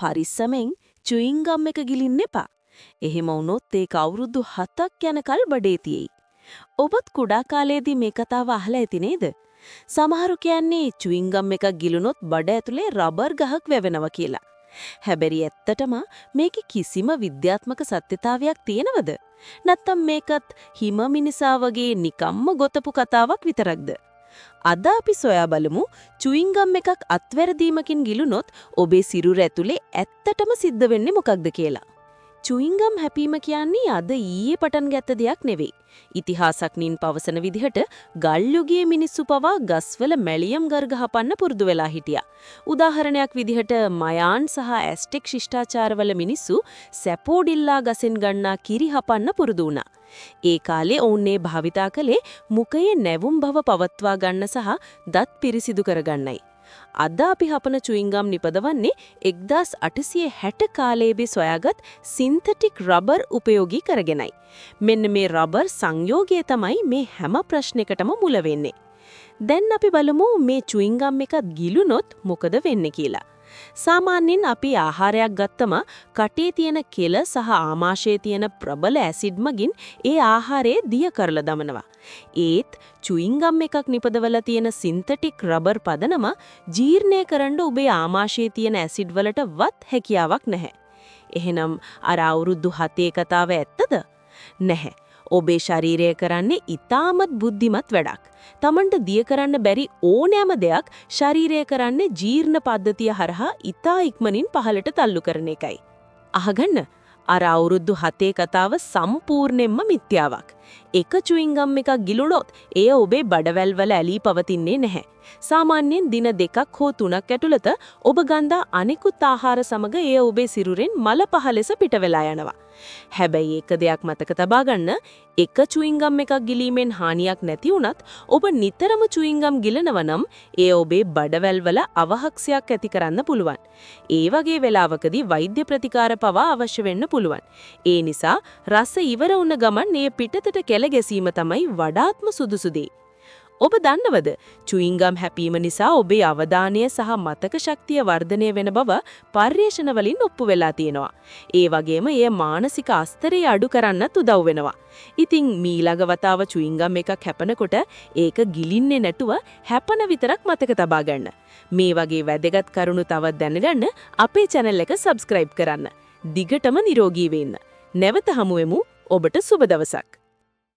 පරිස්සමෙන් chewing ගම් එක ගිලින්න එපා. එහෙම වුණොත් ඒක අවුරුදු 7ක් යනකල් බඩේ තියෙයි. ඔබත් කුඩා කාලේදී මේ කතාව අහලා ඇති නේද? සමහරු කියන්නේ චුයින් ගම් එකක් ගිලුනොත් බඩ ඇතුලේ රබර් ගහක් වැවෙනවා කියලා. හැබැයි ඇත්තටම මේකේ කිසිම විද්‍යාත්මක සත්‍යතාවයක් තියෙනවද? නැත්නම් මේකත් හිම මිනිසා වගේ නිකම්ම ගොතපු කතාවක් විතරක්ද? අද අපි සොයා බලමු චුයින් ගම් එකක් අත්වැරදීමකින් ගිලුනොත් ඔබේ සිරුර ඇතුලේ ඇත්තටම සිද්ධ වෙන්නේ මොකක්ද කියලා. චුයින් ගම් හැපීම කියන්නේ අද ඊයේ පටන් ගත්ත දෙයක් නෙවෙයි. ඉතිහාසඥයින් පවසන විදිහට ගල් යුගයේ මිනිස්සු පවා ගස්වල මැලියම් ගර්ග හපන්න පුරුදු වෙලා හිටියා. උදාහරණයක් විදිහට මයාන් සහ ඇස්ටෙක් ශිෂ්ටාචාරවල මිනිස්සු සැපෝඩිල්ලා ගසෙන් ගන්නා කිරි හපන්න පුරුදු වුණා. ඒ කාලේ ඔවුන්නේ භාවිතා කළේ මුඛයේ නැවුම් බව පවත්වා ගන්න සහ දත් පිරිසිදු කරගන්නයි. අද අපි හපන චුයින් ගම් නිපදවන්නේ 1860 කාලයේදී සොයාගත් සින්තටික් රබර් උපයෝගී කරගෙනයි. මෙන්න මේ රබර් සංයෝගය තමයි මේ හැම ප්‍රශ්නයකටම මුල වෙන්නේ. දැන් අපි බලමු මේ චුයින් ගම් එකත් ගිලුනොත් මොකද වෙන්නේ කියලා. සාමාන්‍යයෙන් අපි ආහාරයක් ගත්තම කටේ තියෙන කෙල සහ ආමාශයේ තියෙන ප්‍රබල ඇසිඩ් මගින් ඒ ආහාරය දිය කරලා දමනවා. ඒත් චුයින් ගම් එකක් නිපදවලා තියෙන සින්තටික් රබර් පදනම ජීර්ණය කරන්න ඔබේ ආමාශයේ තියෙන ඇසිඩ් වලට වත් හැකියාවක් නැහැ. එහෙනම් අර අවුරුදු 7 කතාව ඇත්තද? නැහැ. ඔබේ ශරීරය කරන්නේ ඊටමත් බුද්ධිමත් වැඩක්. Tamanට දිය කරන්න බැරි ඕනෑම දෙයක් ශරීරය කරන්නේ ජීර්ණ පද්ධතිය හරහා ඊටා ඉක්මනින් පහළට තල්ලු කරන එකයි. අහගන්න. අර අවුරුදු 7 කතාව සම්පූර්ණයෙන්ම මිත්‍යාවක්. එක චුයින් ගම් එකක් ගිලුණොත් එය ඔබේ බඩවැල් වල ඇලී පවතින්නේ නැහැ. සාමාන්‍යයෙන් දින 2ක් හෝ 3ක් ඇතුළත ඔබ ගන්නා අනිකුත් ආහාර සමග එය ඔබේ සිරුරෙන් මල පහ ලෙස පිට වෙලා යනවා. හැබැයි එක දෙයක් මතක තබා ගන්න, එක චුයින් ගම් එකක් ගිලීමෙන් හානියක් නැති වුණත් ඔබ නිතරම චුයින් ගම් ගිලනවා නම් එය ඔබේ බඩවැල් වල අවහක්සයක් ඇති කරන්න පුළුවන්. ඒ වගේ වෙලාවකදී වෛද්‍ය ප්‍රතිකාර පවා අවශ්‍ය වෙන්න පුළුවන්. ඒ නිසා රස ඉවර වුණ ගමන් මේ පිටතට කෙල ගැසීම තමයි වඩාත්ම සුදුසු දේ. ඔබ දන්නවද චුයින් ගම් හැපීම නිසා ඔබේ අවධානය සහ මතක ශක්තිය වර්ධනය වෙන බව පර්යේෂණ වලින් ඔප්පු වෙලා තියෙනවා. ඒ වගේම එය මානසික අස්තරය අඩු කරන්නත් උදව් වෙනවා. ඉතින් මීළඟ වතාව චුයින් ගම් එකක් හැපනකොට ඒක ගිලින්නේ නැතුව හැපන විතරක් මතක තබා ගන්න. මේ වගේ වැදගත් කරුණු තවත් දැනගන්න අපේ channel එක subscribe කරන්න. දිගටම නිරෝගී වෙන්න. නැවත හමු වෙමු. ඔබට සුබ දවසක්.